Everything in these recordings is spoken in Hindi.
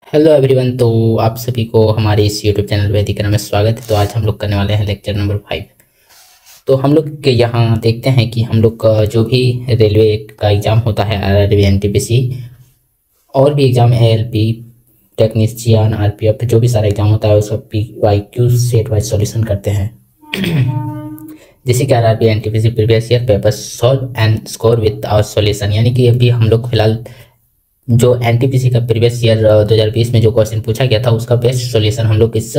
Hello everyone. तो आप सभी को हमारे इस यूट्यूब चैनल वैदिकरण में स्वागत है। तो आज हम लोग करने वाले हैं लेक्चर नंबर 5। तो हम लोग के यहाँ देखते हैं कि हम लोग का जो भी रेलवे का एग्ज़ाम होता है, आरआरबी, एनटीपीसी और भी एग्ज़ाम, एएलपी, टेक्नीशियन, आरपीएफ, जो भी सारा एग्ज़ाम होता है उसका PYQ सेट वाइज सॉल्यूशन करते हैं। जैसे कि RRB, NTPC previous year paper solve and score with our solution, यानी कि अभी हम लोग फिलहाल जो एनटीपीसी का प्रीवियस ईयर 2020 में जो क्वेश्चन पूछा गया था उसका बेस्ट सॉल्यूशन हम लोग इस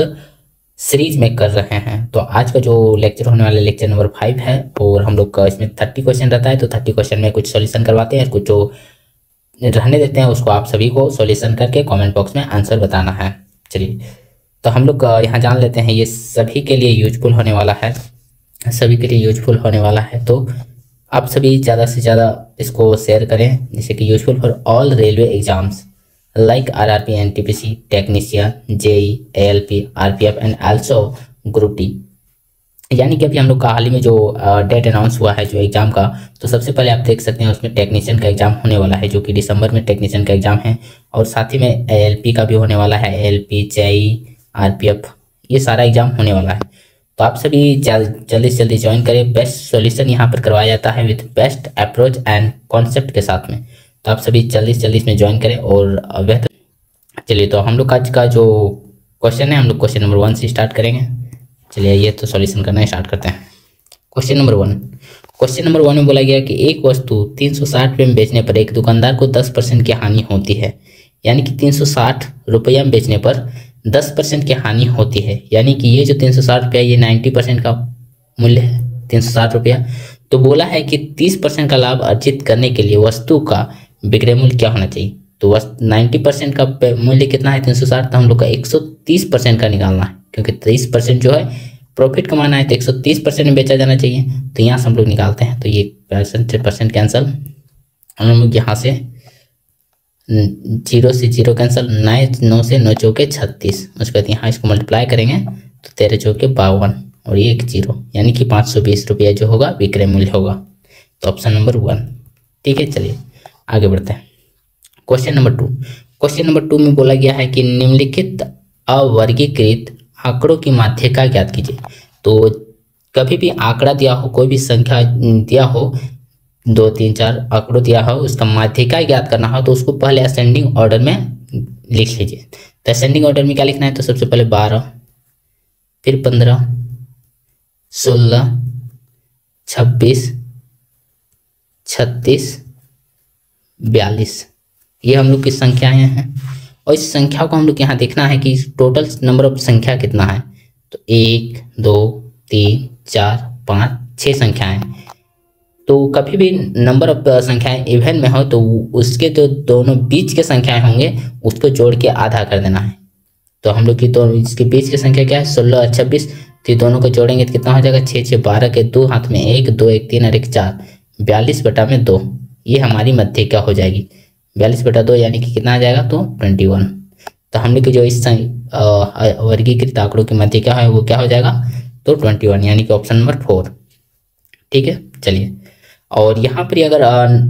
सीरीज में कर रहे हैं। तो आज का जो लेक्चर होने वाला लेक्चर नंबर 5 है और हम लोग का इसमें 30 क्वेश्चन रहता है। तो 30 क्वेश्चन में कुछ सॉल्यूशन करवाते हैं, कुछ जो रहने देते हैं उसको आप सभी को सॉल्यूशन करके कमेंट बॉक्स में आंसर बताना है। चलिए, तो हम लोग यहाँ जान लेते हैं, ये सभी के लिए यूजफुल होने वाला है, सभी के लिए यूजफुल होने वाला है। तो आप सभी ज़्यादा से ज़्यादा इसको शेयर करें, जैसे कि useful for all railway exams like RRB, NTPC, technician, JE, ALP, RPF and also group D. यानी कि अभी हम लोग का हाल ही में जो डेट अनाउंस हुआ है जो एग्ज़ाम का, तो सबसे पहले आप देख सकते हैं उसमें टेक्नीशियन का एग्ज़ाम होने वाला है जो कि दिसंबर में टेक्नीशियन का एग्ज़ाम है, और साथ ही में एएलपी का भी होने वाला है, एएलपी, जेई, आरपीएफ, ये सारा एग्ज़ाम होने वाला है। तो आप सभी जल्दी से जल्दी ज्वाइन करें। बेस्ट सॉल्यूशन यहाँ पर करवाया जाता है with best approach and concept के साथ में। तो आप सभी जल्दी से जल्दी इसमें ज्वाइन करें और बेहतर। चलिए, तो हम लोग आज का जो क्वेश्चन है, हम लोग क्वेश्चन नंबर 1 से स्टार्ट करेंगे। चलिए, ये तो सॉल्यूशन करना स्टार्ट करते हैं। Question number 1। क्वेश्चन नंबर 1 में बोला गया कि एक वस्तु 360 रुपये में बेचने पर एक दुकानदार को 10% की हानि होती है। यानी कि 360 रुपया में बेचने पर 10% की हानि होती है। यानी कि ये जो 360 रुपया, ये 90% का मूल्य है, 360 रुपया। तो बोला है कि 30% का लाभ अर्जित करने के लिए वस्तु का विक्रय मूल्य क्या होना चाहिए। तो 90% का मूल्य कितना है, 360, तो हम लोग का 130% का निकालना है, क्योंकि 30% जो है प्रॉफिट कमाना है, तो 130% में बेचा जाना चाहिए। तो यहाँ से हम लोग निकालते हैं, तो ये परसेंट कैंसल, हम लोग यहाँ से 0 से 0 कैंसल, 9 से 9 चौके 36, उसके बाद यहाँ इसको मल्टीप्लाई करेंगे तो 13 चौके 52 और ये एक 0, यानी कि 520 रुपया जो होगा विक्रय मूल्य होगा। तो ऑप्शन नंबर 1, ठीक है। चलिए आगे बढ़ते हैं। Question number 2। क्वेश्चन नंबर 2 में बोला गया है कि निम्नलिखित अवर्गीकृत आंकड़ों की माध्यिका ज्ञात कीजिए। तो कभी भी आंकड़ा दिया हो, कोई भी संख्या दिया हो, 2, 3, 4 आंकड़ों दिया हो, उसका माध्यिका ज्ञात करना हो तो उसको पहले असेंडिंग ऑर्डर में लिख लीजिए। तो असेंडिंग ऑर्डर में क्या लिखना है, तो सबसे पहले 12, फिर 15, 16, 26, 36, 42, ये हम लोग की संख्याएं हैं। और इस संख्या को हम लोग यहाँ देखना है कि टोटल नंबर ऑफ संख्या कितना है। तो 1, 2, 3, 4, 5, 6 संख्याएं। तो कभी भी नंबर ऑफ संख्याएं इवन में हो तो उसके जो दोनों बीच के संख्याएं होंगे उसको जोड़ के आधा कर देना है। तो हम लोग की तो इसके बीच की संख्या क्या है, 16 और 26, तो ये दोनों को जोड़ेंगे तो कितना हो जाएगा, 6, 6, 12 के 2 हाथ में 1, 2, 1, 3 और 1, 4, 42/2, ये हमारी माध्यिका हो जाएगी। 42/2 यानी कि कितना आ जाएगा, तो 21। तो हम लोग की जो इस वर्गीकृत आंकड़ों की माध्यिका है वो क्या हो जाएगा, तो 21, यानी कि ऑप्शन नंबर 4, ठीक है। चलिए, और यहाँ पर अगर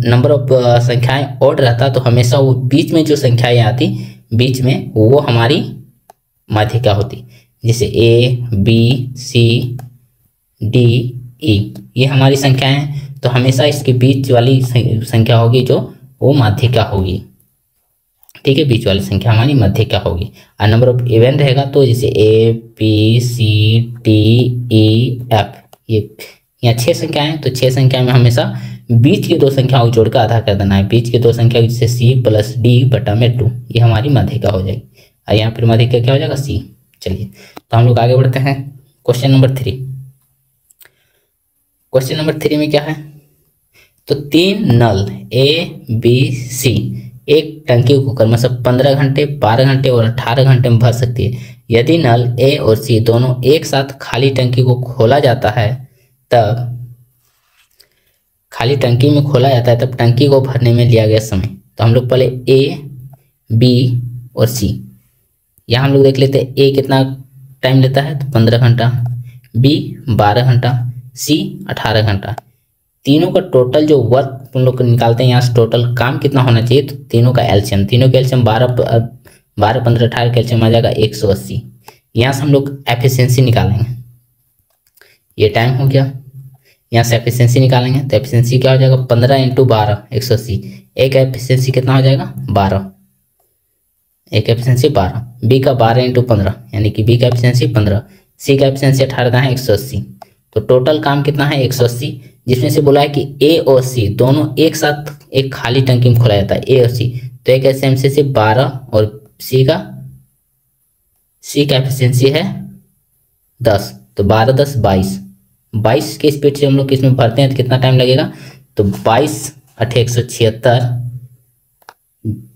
नंबर ऑफ संख्याएं ऑड रहता तो हमेशा वो बीच में जो संख्याएं आती बीच में वो हमारी माध्यिका होती। जैसे A, B, C, D, E, ये हमारी संख्याएं, तो हमेशा इसके बीच वाली संख्या होगी जो वो माध्यिका होगी, ठीक है। बीच वाली संख्या हमारी माध्यिका होगी। और नंबर ऑफ इवन रहेगा तो जैसे A, B, C, D, E, F, ये यहाँ 6 संख्याएं, तो 6 संख्या में हमेशा बीच की 2 संख्याओं को जोड़कर आधा कर देना है। बीच की 2 संख्या जैसे C + D/2, ये हमारी माध्यिका हो जाएगी। और यहाँ पर माध्यिका क्या हो जाएगा, C। चलिए, तो हम लोग आगे बढ़ते हैं। Question number 3। क्वेश्चन नंबर 3 में क्या है, तो 3 नल A, B, C एक टंकी को क्रमशः 15 घंटे, 12 घंटे और 18 घंटे में भर सकती है। यदि नल A और C दोनों एक साथ खाली टंकी को खोला जाता है तब खाली टंकी में खोला जाता है तब टंकी को भरने में लिया गया समय। तो हम लोग पहले A, B और C, यहाँ हम लोग देख लेते हैं। A कितना टाइम लेता है, तो 15 घंटा, B 12 घंटा, C 18 घंटा। तीनों का टोटल जो वर्क हम लोग निकालते हैं, यहाँ से टोटल काम कितना होना चाहिए, तो तीनों का एलसीएम 12 12 15 18 कैल्शियम आ जाएगा 180। यहाँ से हम लोग एफिशिएंसी निकालेंगे, ये टाइम हो गया। यहाँ से एफिशिएंसी निकालेंगे तो एफिशिएंसी क्या हो जाएगा 15 × 12 180। एक एफिशिएंसी कितना हो जाएगा 12, एक एफिशिएंसी 12, बी का 12 × 15 यानी कि बी का एफिशिएंसी 15, सी का एफिशिएंसी 18 है 180। तो टोटल काम कितना है 180, जिसमें से बोला है कि ए और सी दोनों एक साथ एक खाली टंकी में खोला जाता है, ए और सी। तो एक एफिशिएंसी 12 और सी का एफिशिएंसी है 10, तो 12 10 22। 22 के स्पीड से हम लोग इसमें भरते हैं तो कितना टाइम लगेगा, तो 22 8 176,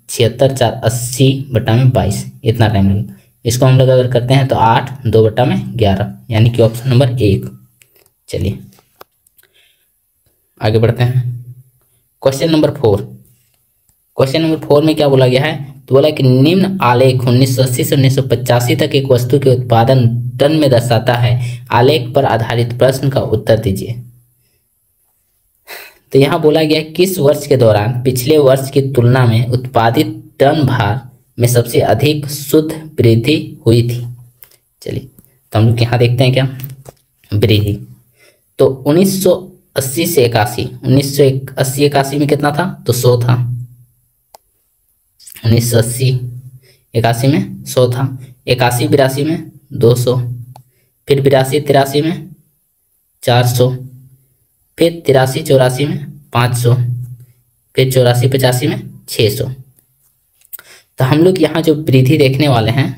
76 4 80 बटा में 22, इतना टाइम लगेगा। इसको हम लोग अगर करते हैं तो 8 2 बटा में 11, यानी कि ऑप्शन नंबर 1। चलिए आगे बढ़ते हैं। Question number 4। क्वेश्चन नंबर 4 में क्या बोला गया है, तो बोला कि निम्न आलेख 1980 से 1985 तक एक वस्तु के उत्पादन टन में दर्शाता है। आलेख पर आधारित प्रश्न का उत्तर दीजिए। तो यहाँ बोला गया किस वर्ष के दौरान पिछले वर्ष की तुलना में उत्पादित टन भार में सबसे अधिक शुद्ध वृद्धि हुई थी। चलिए तो हम लोग यहाँ देखते हैं क्या वृद्धि। तो 1980 से 81, 1980 81 में कितना था, तो 100 था। 1980 81 में 100 था, 81 82 में 200, फिर 82 83 में 400, फिर 83 84 में 500, फिर 84 85 में 600। तो हम लोग यहाँ जो वृद्धि देखने वाले हैं,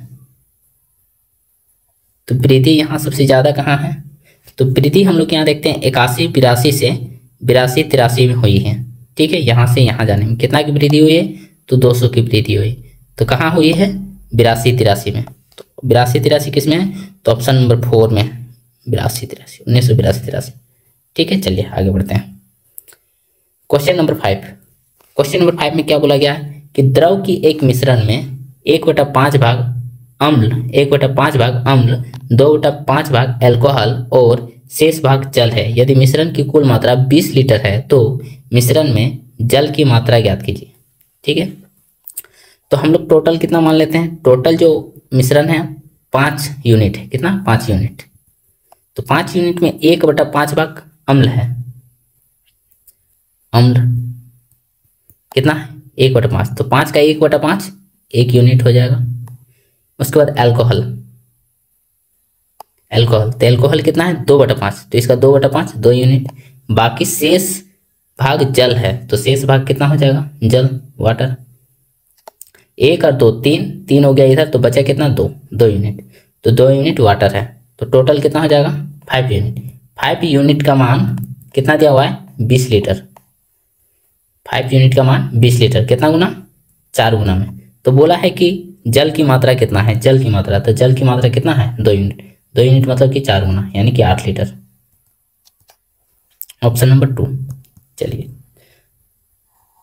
तो वृद्धि यहाँ सबसे ज़्यादा कहाँ है, तो वृद्धि हम लोग यहाँ देखते हैं 81 82 से 82 83 में हुई है। ठीक है, यहाँ से यहाँ जाने में कितना की वृद्धि हुई है, तो 200 की वृद्धि हुई। तो कहाँ हुई है 82 83 में। तो 82 83 किस में है, तो ऑप्शन नंबर 4 में 82 83 1982 83। ठीक है, चलिए आगे बढ़ते हैं। Question number 5। क्वेश्चन नंबर 5 में क्या बोला गया है कि द्रव की एक मिश्रण में 1/5 भाग अम्ल, 1/5 भाग अम्ल, 2/5 भाग अल्कोहल और शेष भाग जल है। यदि मिश्रण की कुल मात्रा 20 लीटर है तो मिश्रण में जल की मात्रा ज्ञात कीजिए। ठीक है, तो हम लोग टोटल कितना मान लेते हैं, टोटल जो मिश्रण है 5 यूनिट है। कितना, 5 यूनिट। तो 5 यूनिट में 1/5 भाग अम्ल है। अम्ल कितना है 1/5, तो 5 का 1/5 1 यूनिट हो जाएगा। उसके बाद अल्कोहल, अल्कोहल तो अल्कोहल कितना है 2/5, तो इसका 2/5 2 यूनिट। बाकी शेष भाग जल है, तो शेष भाग कितना हो जाएगा, जल वाटर। 1 और 2 3 हो गया इधर, तो बचा कितना 2 यूनिट, तो 2 यूनिट वाटर है। तो टोटल कितना हो जाएगा 5 यूनिट। 5 यूनिट का मान कितना दिया हुआ है 20 लीटर। 5 यूनिट का मान 20 लीटर, कितना गुना 4 गुना में। तो बोला है कि जल की मात्रा कितना है, जल की मात्रा, तो जल की मात्रा कितना है 2 यूनिट। 2 यूनिट मतलब कि 4 गुना, यानी कि 8 लीटर। Option number 2। चलिए,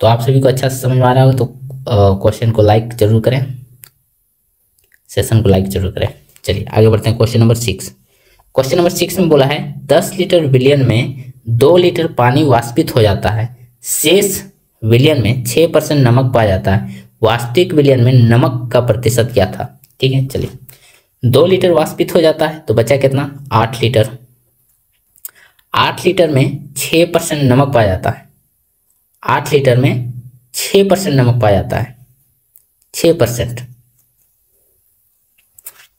तो आप सभी को अच्छा से समझ में आ रहा होगा, तो क्वेश्चन को लाइक जरूर करें, सेशन को लाइक जरूर करें। चलिए आगे बढ़ते हैं। Question number 6। क्वेश्चन नंबर 6 में बोला है 10 लीटर विलयन में 2 लीटर पानी वाष्पित हो जाता है, शेष विलयन में 6% नमक पाया जाता है। वास्तविक विलयन में नमक का प्रतिशत क्या था। ठीक है, चलिए 2 लीटर वाष्पित हो जाता है, तो बचा कितना 8 लीटर। 8 लीटर में 6% नमक पाया जाता है। 8 लीटर में 6% नमक पाया जाता है, 6%।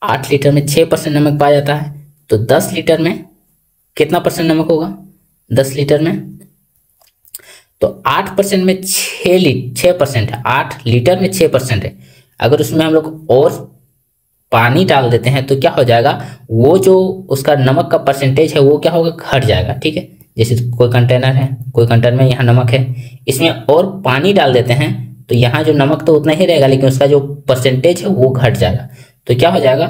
8 लीटर में 6% नमक पाया जाता है, तो 10 लीटर में कितना परसेंट नमक होगा, 10 लीटर में, तो 8% में 6% है, 8 लीटर में 6% है। अगर उसमें हम लोग और पानी डाल देते हैं तो क्या हो जाएगा, वो जो उसका नमक का परसेंटेज है वो क्या होगा, घट जाएगा। ठीक है, जैसे कोई कंटेनर है, कोई कंटेनर में यहाँ नमक है, इसमें और पानी डाल देते हैं तो यहाँ जो नमक तो उतना ही रहेगा, लेकिन उसका जो परसेंटेज है वो घट जाएगा। तो क्या हो जाएगा,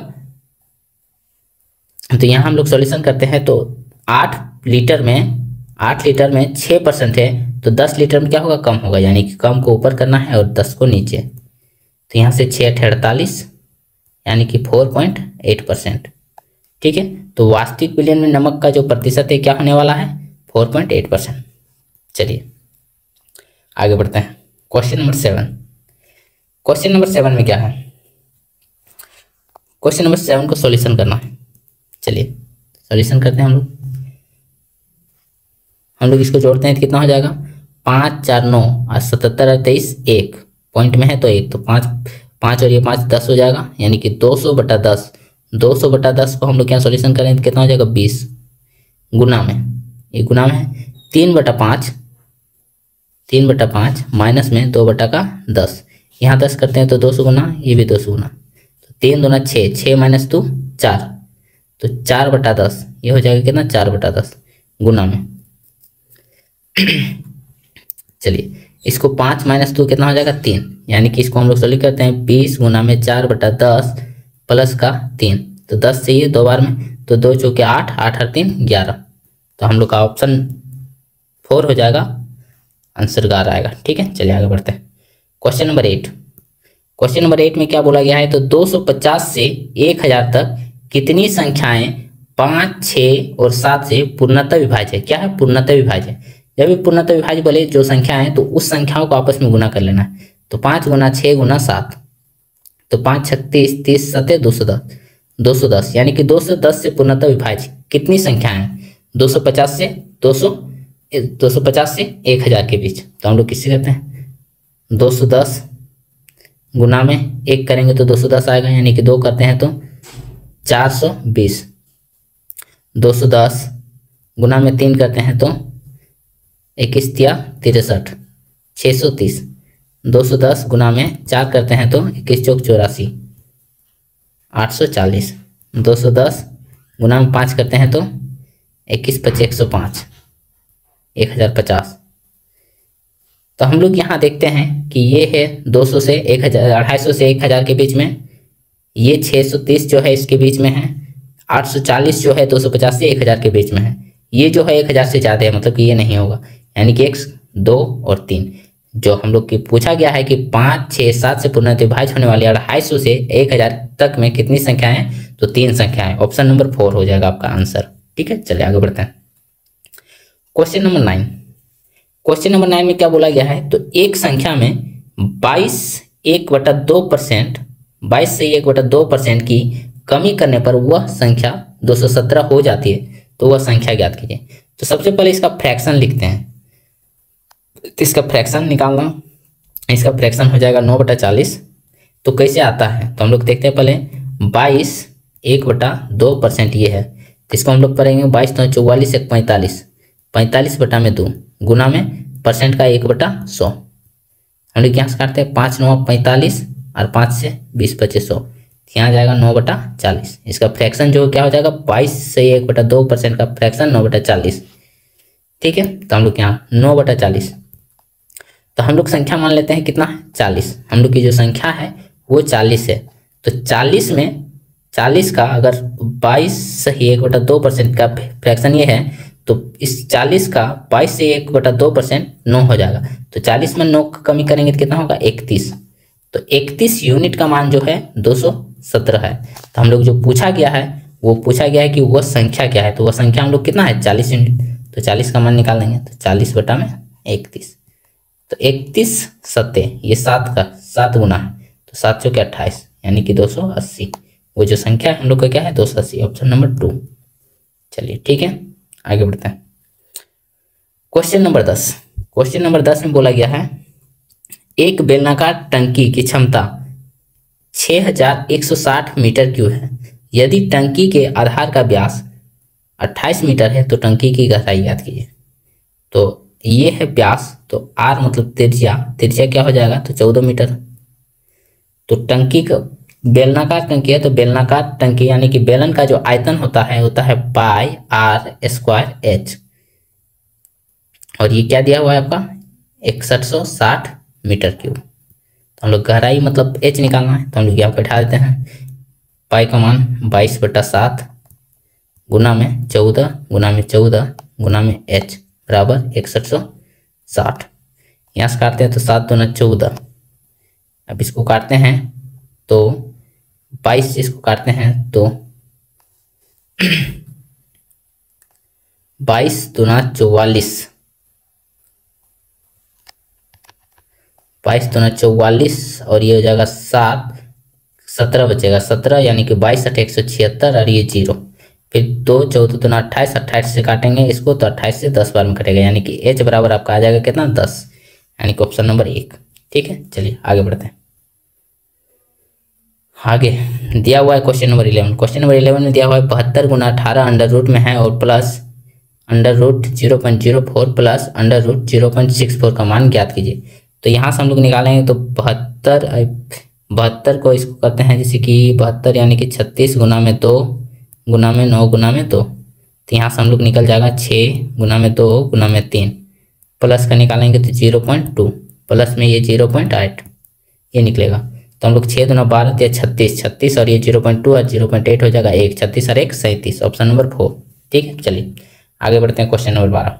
तो यहाँ हम लोग सॉल्यूशन करते हैं, तो 8 लीटर में 6% है, तो 10 लीटर में क्या होगा, कम होगा, यानी कि कम को ऊपर करना है और 10 को नीचे। तो यहाँ से 6 × 48 यानी कि 4.8%। ठीक है, तो वास्तविक विलयन में नमक का जो प्रतिशत है क्या होने वाला है, 4.8%। चलिए आगे बढ़ते हैं। Question number 7। क्वेश्चन नंबर 7 में क्या है, क्वेश्चन नंबर 7 को सॉल्यूशन करना है। चलिए सॉल्यूशन करते हैं हम लोग इसको जोड़ते हैं तो कितना हो जाएगा, 5 4 9 और 77 और 23 1 पॉइंट में है तो 1, तो 5 5 और ये 5 10 हो जाएगा, यानी कि 200/10। 200/10 को हम लोग क्या सॉल्यूशन करें तो कितना हो जाएगा 20, गुना में, ये गुना में है 3/5, 3/5 माइनस में 2/10, यहाँ 10 करते हैं तो 200 गुना, ये भी 200 गुना, तो 3 दूना 6, 6 माइनस 2 4, तो 4/10 ये हो जाएगा कितना 4/10 गुना में। चलिए इसको 5 माइनस 2 कितना हो जाएगा 3, यानी कि इसको हम लोग सॉल्व करते हैं 20 गुना में 4/10 प्लस का 3, तो 10 चाहिए 2 बार में, तो 2 चौके 8, 8 और 3 11, तो हम लोग का ऑप्शन 4 हो जाएगा, आंसर गार आएगा। ठीक है, चलिए आगे बढ़ते हैं। क्वेश्चन नंबर 8, क्वेश्चन नंबर 8 में क्या बोला गया है, तो 250 से 1000 तक कितनी संख्याएं 5 6 और 7 से पूर्णतः विभाज्य है। क्या है, पूर्णतः विभाज्य। जब भी पूर्णतः विभाज्य बोले जो संख्या है तो उस संख्याओं को आपस में गुना कर लेना है, तो 5 गुना 6 गुना 7, तो 5 36 30 7 210, 210 यानी कि 210 से पूर्णतः विभाज्य कितनी संख्या है, 250 से 250 से 1000 के बीच। तो हम लोग किससे करते हैं, 210 गुना में 1 करेंगे तो 210 आएगा, यानी कि 2 करते हैं तो 420, 210 गुना में 3 करते हैं तो 21 तिया 63, 630, 210 गुना में 4 करते हैं तो 21 चौक 84, 840, 210 गुना में 5 करते हैं तो 21 5 105, 1050। तो हम लोग यहाँ देखते हैं कि ये है 200 से 1000, 250 से 1000 के बीच में, ये 630 जो है इसके बीच में है, 840 जो है 250 से 1000 के बीच में है, ये जो है 1000 से ज़्यादा है, मतलब कि ये नहीं होगा, यानी कि 1 2 और 3। जो हम लोग की पूछा गया है कि 5 6 7 से पूर्णतः विभाज्य होने वाले 250 से 1000 तक में कितनी संख्या है, तो 3 संख्या है, ऑप्शन नंबर 4 हो जाएगा आपका आंसर। ठीक है, चलिए आगे बढ़ते हैं। क्वेश्चन नंबर 9, क्वेश्चन नंबर 9 में क्या बोला गया है, तो एक संख्या में 22 1/2%, 22 से 1/2% की कमी करने पर वह संख्या 217 हो जाती है, तो वह संख्या ज्ञात कीजिए। तो सबसे पहले इसका फ्रैक्शन लिखते हैं, तो इसका फ्रैक्शन निकालना, इसका फ्रैक्शन हो जाएगा 9/40। तो कैसे आता है, तो हम लोग देखते हैं पहले 22 1/2% ये है, तो इसको हम लोग पढ़ेंगे 22 तो 44 1 45, 45/2 गुना में परसेंट का 1/100, हम लोग यहाँ से काटते हैं 5 9 45 और 5 से 20 25 100, यहाँ जाएगा 9/40। इसका फ्रैक्शन जो क्या हो जाएगा, 22 से 1/2% का फ्रैक्शन 9/40। ठीक है, तो हम लोग यहाँ 9/40, तो हम लोग संख्या मान लेते हैं कितना है 40, हम लोग की जो संख्या है वो 40 है, तो 40 में 40 का अगर 22 से 1/2% का फ्रैक्शन ये है, तो इस 40 का 22 से 1/2% 9 हो जाएगा, तो 40 में 9 का कमी करेंगे तो कितना होगा 31, तो 31 यूनिट का मान जो है 217 है। तो हम लोग जो पूछा गया है वो पूछा गया है कि वह संख्या क्या है, तो वह संख्या हम लोग कितना है 40 यूनिट, तो 40 का मान निकाल देंगे, तो 40/31, तो 31 7 ये 7 का 7 गुना है, तो 7 चौके 28 यानी कि 280, वो जो संख्या है हम लोग का क्या है 280, ऑप्शन नंबर 2। चलिए ठीक है, आगे बढ़ते हैं। क्वेश्चन नंबर 10, क्वेश्चन नंबर 10 में बोला गया है एक बेलनाकार टंकी की क्षमता 6160 मीटर क्यूब है, यदि टंकी के आधार का व्यास 28 मीटर है तो टंकी की गहराई ज्ञात कीजिए। तो ये है व्यास, तो आर मतलब त्रिज्या, त्रिज्या क्या हो जाएगा तो 14 मीटर। तो टंकी का बेलनाकार टंकी है, तो बेलनाकार टंकी यानी कि बेलन का जो आयतन होता है पाई आर स्क्वायर एच, और ये क्या दिया हुआ है आपका 6160 मीटर क्यूब। तो हम लोग गहराई मतलब एच निकालना है, तो हम लोग यहाँ बैठा देते हैं, पाई का मान 22/7 गुना में 14 गुना में 14 गुना में एच बराबर 6160। यहाँ से काटते हैं तो 7 दूना 14, अब इसको काटते हैं तो 22 से इसको काटते हैं तो 22 दूना 44, 22 दूना 44 और ये हो जाएगा 7 17 बचेगा, 17 यानी कि 22 8 176 और ये 0, फिर 2 14 दूना 28, 28 से काटेंगे इसको तो 28 से 10 बार में कटेगा, यानी कि h बराबर आपका आ जाएगा कितना 10, यानी कि ऑप्शन नंबर 1। ठीक है, चलिए आगे बढ़ते हैं। आगे दिया हुआ है क्वेश्चन नंबर 11। क्वेश्चन नंबर 11 में दिया हुआ है 72 गुना 18 अंडर रूट में है और plus under root 0.04 plus under root 0.64 का मान ज्ञात कीजिए। तो यहाँ से हम लोग निकालेंगे तो 72 को इसको करते हैं जैसे कि 72 यानी कि 36 गुना में 2 गुना में 9 गुना में 2, तो यहाँ से हम लोग निकल जाएगा 6 गुना में 2 गुना में 3, प्लस का निकालेंगे तो 0.2 प्लस में ये 0.8 ये निकलेगा। तो हम लोग 6 दूना 12 या 36 और ये 0.2 और 0.8 हो जाएगा 1, 36 और 1 37, ऑप्शन नंबर 4। ठीक है, चलिए आगे बढ़ते हैं। Question number 12।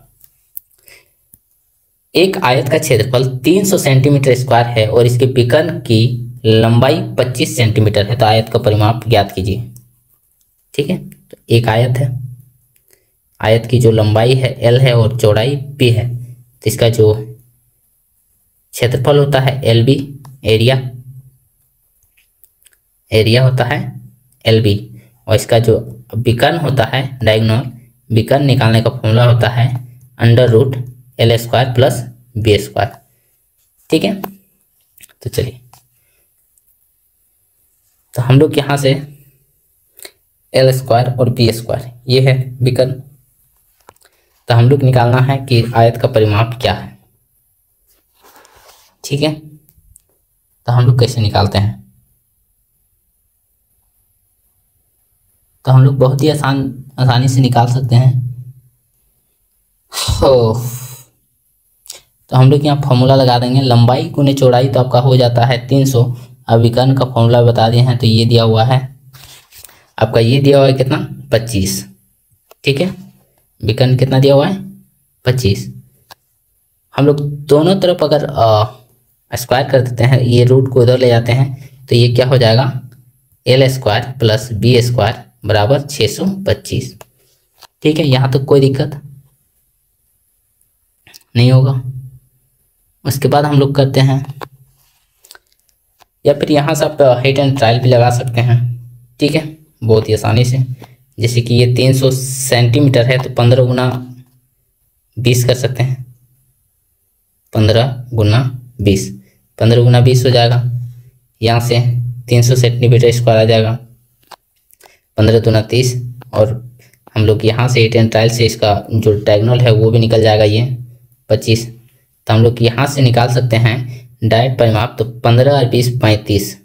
एक आयत का क्षेत्रफल 300 सेंटीमीटर स्क्वायर है और इसके विकर्ण की लंबाई 25 सेंटीमीटर है, तो आयत का परिमाप ज्ञात कीजिए। ठीक है, तो एक आयत है, आयत की जो लंबाई है L है और चौड़ाई B है, तो इसका जो क्षेत्रफल होता है LB, एरिया होता है LB, और इसका जो विकर्ण होता है डायगोनल, विकर्ण निकालने का फॉर्मूला होता है under root L square plus B square. ठीक है, तो चलिए, तो हम लोग यहाँ से L स्क्वायर और B स्क्वायर ये है विकर्ण, तो हम लोग निकालना है कि आयत का परिमाप क्या है। ठीक है, तो हम लोग कैसे निकालते हैं, तो हम लोग बहुत ही आसानी से निकाल सकते हैं। तो हम लोग यहाँ फॉर्मूला लगा देंगे, लंबाई गुने चौड़ाई तो आपका हो जाता है 300, अब विकर्ण का फॉर्मूला बता दिए हैं, तो ये दिया हुआ है आपका, ये दिया हुआ है कितना 25। ठीक है, विकर्ण कितना दिया हुआ है 25। हम लोग दोनों तरफ अगर स्क्वायर कर देते हैं, ये रूट को इधर ले जाते हैं, तो ये क्या हो जाएगा L square plus B square बराबर 625। ठीक है, यहाँ तक कोई दिक्कत नहीं होगा। उसके बाद हम लोग करते हैं, या फिर यहाँ से आप हिट एंड ट्रायल भी लगा सकते हैं। ठीक है, बहुत ही आसानी से, जैसे कि ये 300 सेंटीमीटर है तो 15 गुना 20 कर सकते हैं, 15 गुना 20, 15 गुना 20 हो जाएगा, यहाँ से 300 सेंटीमीटर स्क्वायर आ जाएगा, 15 दूना 30, और हम लोग यहाँ से हिट एंड ट्रायल से इसका जो डायगोनल है वो भी निकल जाएगा ये 25, तो हम लोग यहाँ से निकाल सकते हैं डायरेक्ट परिमाप, तो 15 और 20 35,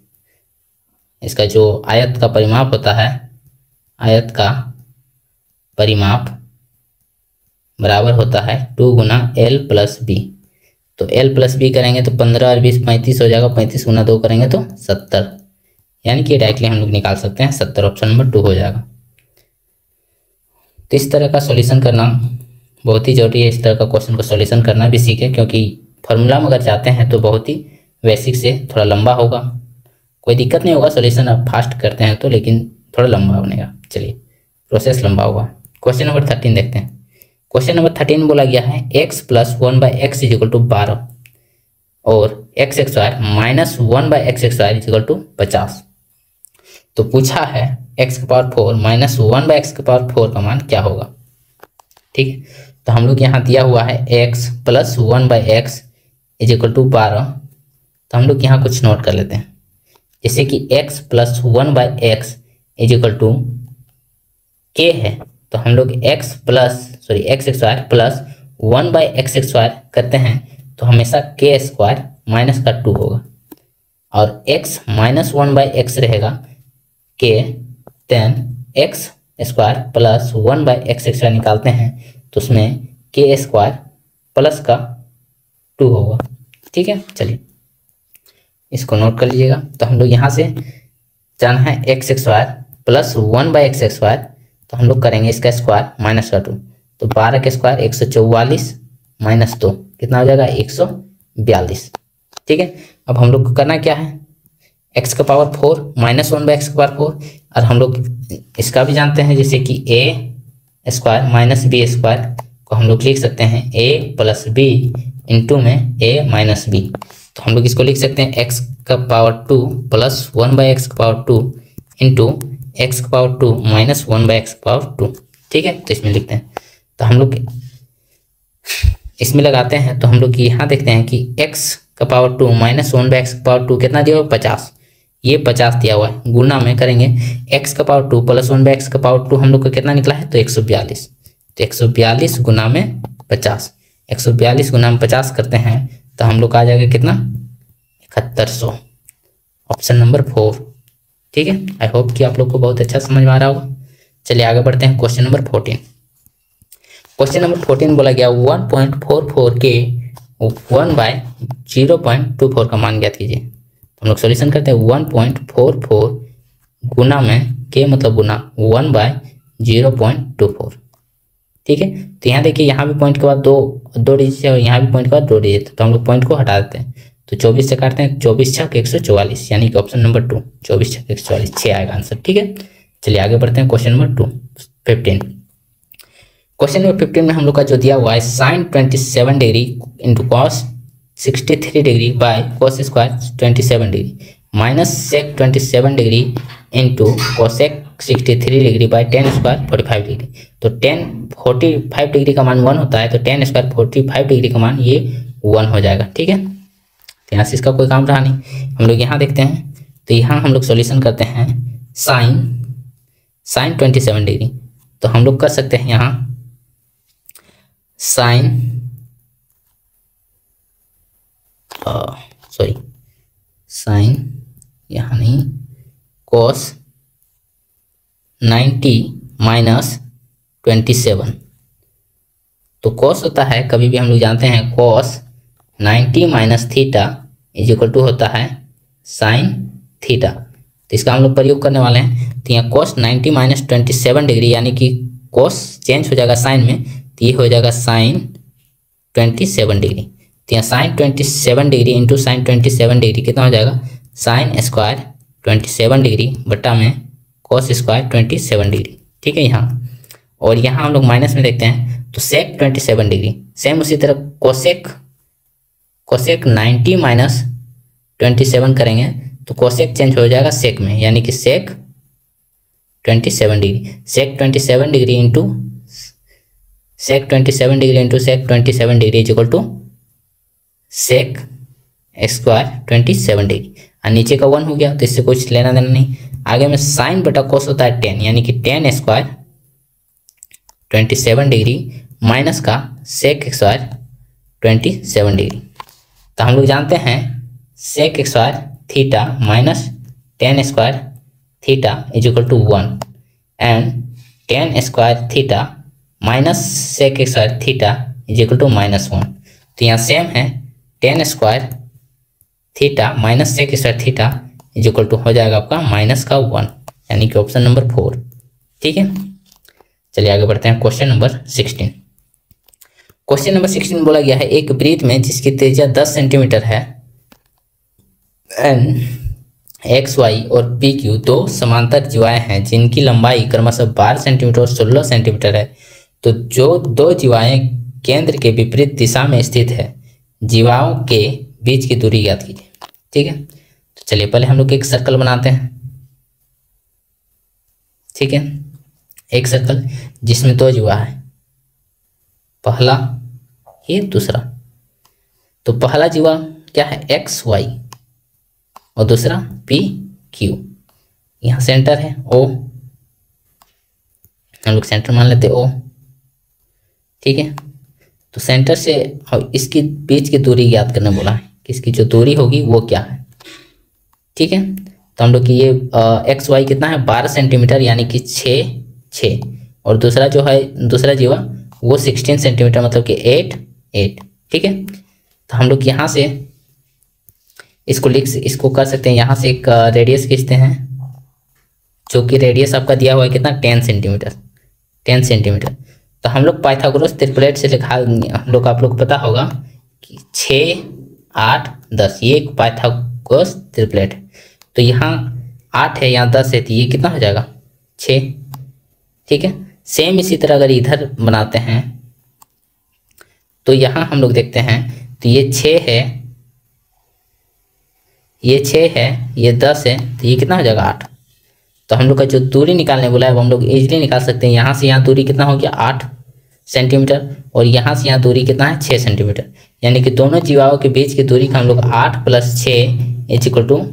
इसका जो आयत का परिमाप होता है, आयत का परिमाप बराबर होता है 2 गुना L प्लस B, तो L प्लस B करेंगे तो 15 और 20 35 हो जाएगा, 35 गुना 2 करेंगे तो 70, यानी कि डायरेक्टली हम लोग निकाल सकते हैं 70, ऑप्शन नंबर 2 हो जाएगा। तो इस तरह का सॉल्यूशन करना बहुत ही जरूरी है, इस तरह का क्वेश्चन को सॉल्यूशन करना भी सीखें, क्योंकि फॉर्मूला में अगर जाते हैं तो बहुत ही बेसिक से थोड़ा लंबा होगा, कोई दिक्कत नहीं होगा, सॉल्यूशन आप फास्ट करते हैं तो, लेकिन थोड़ा लंबा बनेगा। चलिए, प्रोसेस लंबा होगा। क्वेश्चन नंबर 13 देखते हैं। क्वेश्चन नंबर 13 बोला गया है x plus 1/x is equal to 12 और x square minus 1/x square is equal to 50। तो पूछा है x की पावर 4 माइनस 1/x की पावर 4 का मान क्या होगा। ठीक है, तो हम लोग यहाँ दिया हुआ है x plus 1/x is equal to 12, तो हम लोग यहाँ कुछ नोट कर लेते हैं, जैसे कि x plus 1/x is equal to k है, तो हम लोग x square plus 1/x square करते हैं तो हमेशा k स्क्वायर माइनस का 2 होगा, और x माइनस 1/x रहेगा k, then x square plus 1/x square निकालते हैं तो उसमें k स्क्वायर प्लस का 2 होगा। ठीक है, चलिए इसको नोट कर लीजिएगा। तो हम लोग यहाँ से जाना है x square plus 1/x square, तो हम लोग करेंगे इसका स्क्वायर माइनस का 2, तो 12 का स्क्वायर 144 माइनस 2 कितना हो जाएगा 142। ठीक है, अब हम लोग को करना क्या है, x का पावर 4 माइनस 1/x का पावर 4, और हम लोग इसका भी जानते हैं, जैसे कि a square minus b square को हम लोग लिख सकते हैं a प्लस b इंटू में a माइनस b, तो हम लोग इसको लिख सकते हैं x का पावर 2 प्लस 1/x का पावर 2 इंटू x का पावर 2 माइनस 1/x का पावर 2। ठीक है, तो इसमें लिखते हैं। तो हम लोग इसमें लगाते हैं, तो हम लोग यहाँ देखते हैं कि x का पावर 2 माइनस 1/x का पावर 2 कितना दिया हुआ है, 50। ये 50 दिया हुआ है, गुना में करेंगे x का पावर 2 प्लस 1/x का पावर 2 हम लोग को कितना निकला है, तो 142। तो 142 गुना में 50, 142 गुना में 50 करते हैं तो हम लोग का आ जाएगा कितना, 7100। Option number 4। ठीक है, आई होप कि आप लोग को बहुत अच्छा समझ में आ रहा होगा। चलिए आगे बढ़ते हैं क्वेश्चन नंबर 14। क्वेश्चन नंबर 14 बोला गया 1.44 के 1/0.24 का मान ज्ञात कीजिए। तो हम लोग सॉल्यूशन करते हैं 1.44 गुना में के मतलब गुना 1/0.24। ठीक है, तो यहाँ देखिए यहाँ भी पॉइंट के बाद दो डिजिट है और यहाँ भी पॉइंट के बाद 2 डिजिट, तो हम लोग पॉइंट को हटा देते हैं। तो 24 से काटते हैं, 24 छक 144, यानी कि ऑप्शन नंबर 2 24 छक 144 6 आएगा आंसर। ठीक है, चलिए आगे बढ़ते हैं क्वेश्चन नंबर 15। क्वेश्चन नंबर 15 में हम लोग का जो दिया हुआ है sine 27 degree into cos 63 degree by cos square 27 degree minus sec 27 degree into cosec 63 degree by tan square 45 degree. तो 45 डिग्री का मान 1 होता है, तो टेन स्क्वायर 45 डिग्री का मान ये 1 हो जाएगा। ठीक है, तो यहाँ से इसका कोई काम रहा नहीं। हम लोग यहाँ देखते हैं, तो यहाँ हम लोग सॉल्यूशन करते हैं साइन 27 डिग्री। तो हम लोग कर सकते हैं यहाँ साइन यहाँ नहीं, कॉस 90 माइनस 27। तो कॉस होता है, कभी भी हम लोग जानते हैं cos 90 minus theta is equal to होता है साइन थीटा। तो इसका हम लोग प्रयोग करने वाले हैं। तो यहाँ कॉस 90 माइनस 27 डिग्री, यानी कि कॉस चेंज हो जाएगा साइन में, तो ये हो जाएगा साइन 27 डिग्री। तो यहाँ sine 27 degree into sine 27 degree कितना हो जाएगा, साइन स्क्वायर 27 डिग्री बटा में कॉस स्क्वायर 27 डिग्री। ठीक है, यहाँ और यहाँ हम लोग माइनस में देखते हैं, तो सेक 27 डिग्री, सेम उसी तरह कोसेक 90 माइनस 27 करेंगे तो कोसेक चेंज हो जाएगा सेक में, यानी कि sec 27 degree. Sec 27 degree into sec 27 degree into sec 27 degree is equal to sec square 27 degree. और नीचे का 1 हो गया, तो इससे कुछ लेना देना नहीं। आगे में साइन बटा कोस होता है 10, यानी कि 10 स्क्वायर 27 डिग्री माइनस का सेक स्क्वायर 27 डिग्री। तो हम लोग जानते हैं sec square theta minus 10 square theta is equal to 1 and 10 square theta minus sec square theta is equal to -1। तो यहाँ सेम है, 10 square theta minus sec square theta is equal to हो जाएगा आपका माइनस का 1, यानी कि ऑप्शन नंबर 4। ठीक है, चलिए आगे बढ़ते हैं क्वेश्चन नंबर 16। क्वेश्चन नंबर 16 बोला गया है एक वृत्त में जिसकी त्रिज्या 10 सेंटीमीटर है एन एक्स वाई और पी क्यू दो समांतर जीवाएं हैं जिनकी लंबाई क्रमशः 12 सेंटीमीटर और 16 सेंटीमीटर है। तो जो दो जीवाएं केंद्र के विपरीत दिशा में स्थित है, जीवाओं के बीच की दूरी ज्ञात कीजिए। ठीक है, तो चलिए पहले हम लोग एक सर्कल बनाते हैं। ठीक है, एक सर्कल जिसमें दो जीवा है, पहला ये दूसरा। तो पहला जीवा क्या है, एक्स वाई और दूसरा पी क्यू। यहाँ सेंटर है ओ, हम लोग सेंटर मान लेते ओ। ठीक है, तो सेंटर से इसकी बीच की दूरी ज्ञात करने बोला है कि इसकी जो दूरी होगी वो क्या है। ठीक है, तो हम लोग की ये एक्स वाई कितना है 12 सेंटीमीटर, यानी कि 6 और दूसरा जो है दूसरा जीवा वो 16 सेंटीमीटर, मतलब कि 8। ठीक है, तो हम लोग यहाँ से इसको कर सकते हैं, यहाँ से एक रेडियस खींचते हैं, जो कि रेडियस आपका दिया हुआ है कितना 10 सेंटीमीटर। तो हम लोग पाइथागोरस त्रिप्लेट से लिखा, हम लोग आप लोग को पता होगा कि 6, 8, 10 ये एक पाइथागोरस त्रिप्लेट है। तो यहाँ 8 है, यहाँ 10 है, तो ये कितना हो जाएगा 6। ठीक है, सेम इसी तरह अगर इधर बनाते हैं तो यहाँ हम लोग देखते हैं, तो ये 6 है ये 6 है, ये 10 है, तो ये कितना हो जाएगा 8। तो हम लोग का जो दूरी निकालने बोला है वो हम लोग इजीली निकाल सकते हैं। यहाँ से यहाँ दूरी कितना हो गया 8 सेंटीमीटर, और यहाँ से यहाँ दूरी कितना है 6 सेंटीमीटर, यानी कि दोनों जीवाओं के बीच की दूरी का हम लोग 8 + 6 =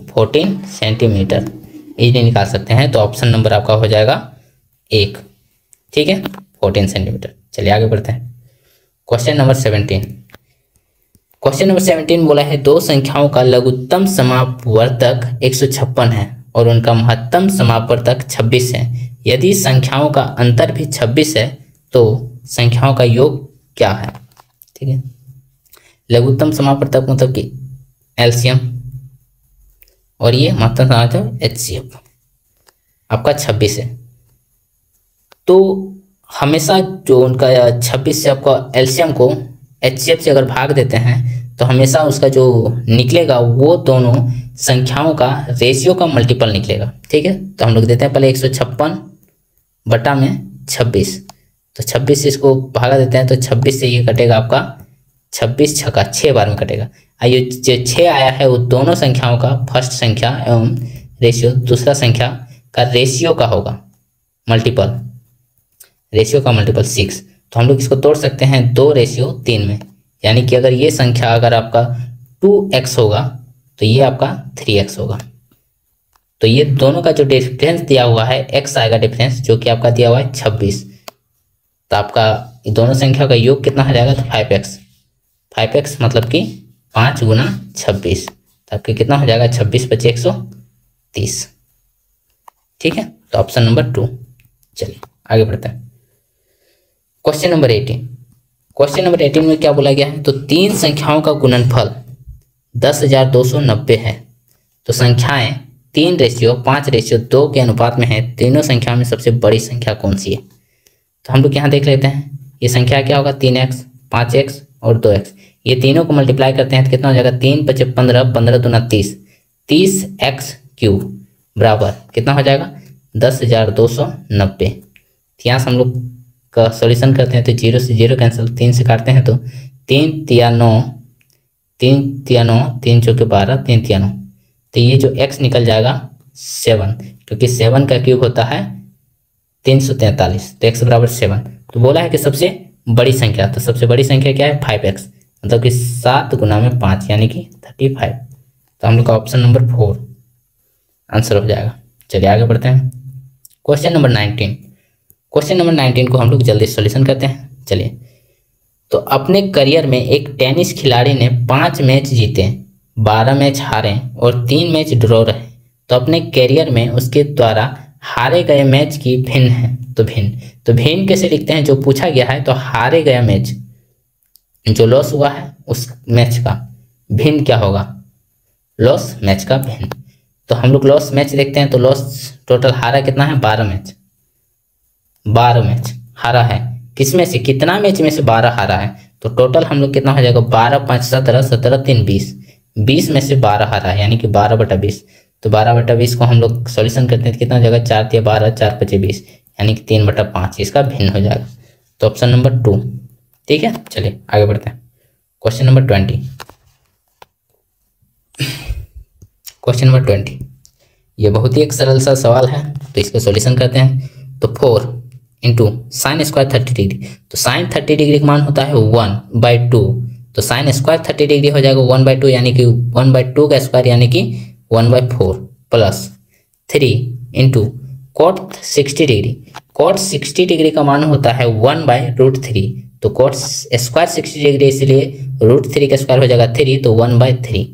14 सेंटीमीटर इजीली निकाल सकते हैं। तो ऑप्शन नंबर आपका हो जाएगा 1, ठीक है, 14 सेंटीमीटर। चलिए आगे बढ़ते हैं। Question number 17। क्वेश्चन नंबर 17 बोला है 2 संख्याओं का लघुत्तम समापवर्तक 156 है और उनका महत्तम समापवर्तक 26 है। यदि संख्याओं का अंतर भी 26 है तो संख्याओं का योग क्या है? ठीक है, लघुत्तम समापवर्तक मतलब कि एलसीएम, और ये महत्तम समापवर्तक एचसीएफ आपका 26 है। तो हमेशा जो उनका 26 से आपका एलसीएम को एचसीएफ से अगर भाग देते हैं तो हमेशा उसका जो निकलेगा वो दोनों संख्याओं का रेशियो का मल्टीपल निकलेगा। ठीक है, तो हम लोग देते हैं पहले 156 बटा में 26, तो 26 से इसको भागा देते हैं तो 26 से ये कटेगा आपका 26 छक्का 6 बार में कटेगा। ये जो 6 आया है वो दोनों संख्याओं का फर्स्ट संख्या एवं रेशियो दूसरा संख्या का रेशियो का होगा मल्टीपल, रेशियो का मल्टीपल 6। तो हम लोग इसको तोड़ सकते हैं 2:3 में, यानी कि अगर ये संख्या अगर आपका 2x होगा तो ये आपका 3x होगा। तो ये दोनों का जो डिफरेंस दिया हुआ है x आएगा डिफरेंस, जो कि आपका दिया हुआ है 26। तो आपका दोनों संख्या का योग कितना हो जाएगा? तो 5x मतलब कि 5 × 26, तो आपके कितना हो जाएगा 26 × 25 130। ठीक है, तो ऑप्शन नंबर 2। चलिए आगे बढ़ते हैं। Question number 18। क्वेश्चन नंबर 18 में क्या बोला गया है? तो 3 संख्याओं का गुणनफल 10,290 है। तो संख्याएं 3:5:2 के अनुपात में है। तीनों संख्याओं में सबसे बड़ी संख्या कौन सी है? तो हम लोग यहाँ देख लेते हैं। ये संख्या क्या होगा? 3x, 5x और 2x। ये तीनों को मल्टीप्लाई करते हैं तो कितना हो जाएगा? 3 × 5 = 15, 15 × 2 = 30, 30x³ बराबर कितना हो जाएगा? 10,290। यहाँ से हम लोग का सॉल्यूशन करते हैं तो 0 से 0 कैंसिल, 3 से काटते हैं तो 3 × 9, 3 × 9, 3 × 4 = 12, 3 × 9, तो ये जो x निकल जाएगा 7, क्योंकि 7 का क्यूब होता है 343, तो x बराबर 7। तो बोला है कि सबसे बड़ी संख्या, तो सबसे बड़ी संख्या क्या है? 5x, मतलब कि 7 × 5 यानी कि 35। तो हम लोग का ऑप्शन नंबर 4 आंसर हो जाएगा। चलिए आगे बढ़ते हैं। Question number 19। क्वेश्चन नंबर 19 को हम लोग जल्दी सॉल्यूशन करते हैं। चलिए, तो अपने करियर में एक टेनिस खिलाड़ी ने 5 मैच जीते, 12 मैच हारे और 3 मैच ड्रॉ रहे। तो अपने करियर में उसके द्वारा हारे गए मैच की भिन्न है। तो भिन्न कैसे लिखते हैं? जो पूछा गया है, तो हारे गया मैच जो लॉस हुआ है उस मैच का भिन्न क्या होगा? लॉस मैच का भिन्न। तो हम लोग लॉस मैच देखते हैं, तो लॉस टोटल हारा कितना है? 12 मैच। 12 मैच हारा है, किसमें से? कितना मैच में से 12 हारा है? तो टोटल हम लोग कितना हो जाएगा? 12 × 5 = 17, 17 × 3 = 20, 20 में से 12 हारा है, यानी कि 12/20। तो 12/20 को हम लोग सॉल्यूशन करते हैं तो कितना हो जाएगा? 4 × 12, 4 × 5 = 20, यानी कि 3/5 इसका भिन्न हो जाएगा। तो ऑप्शन नंबर 2। ठीक है, चलिए आगे बढ़ते हैं। Question number 20। क्वेश्चन नंबर 20 ये बहुत ही एक सरल सा सवाल है, तो इसका सॉल्यूशन करते हैं। तो 4 × sin² 30 डिग्री, तो sin 30 डिग्री का मान होता है 1/2, तो sin² 30 डिग्री हो जाएगा 1/2, यानी कि 1/2 का स्क्वायर यानी कि 1/4 plus 3 × cot 60 degree, cot 60 degree का मान होता है 1/√3, तो cot स्क्वायर 60 डिग्री इसलिए √3 का स्क्वायर हो जाएगा 3, तो 1/3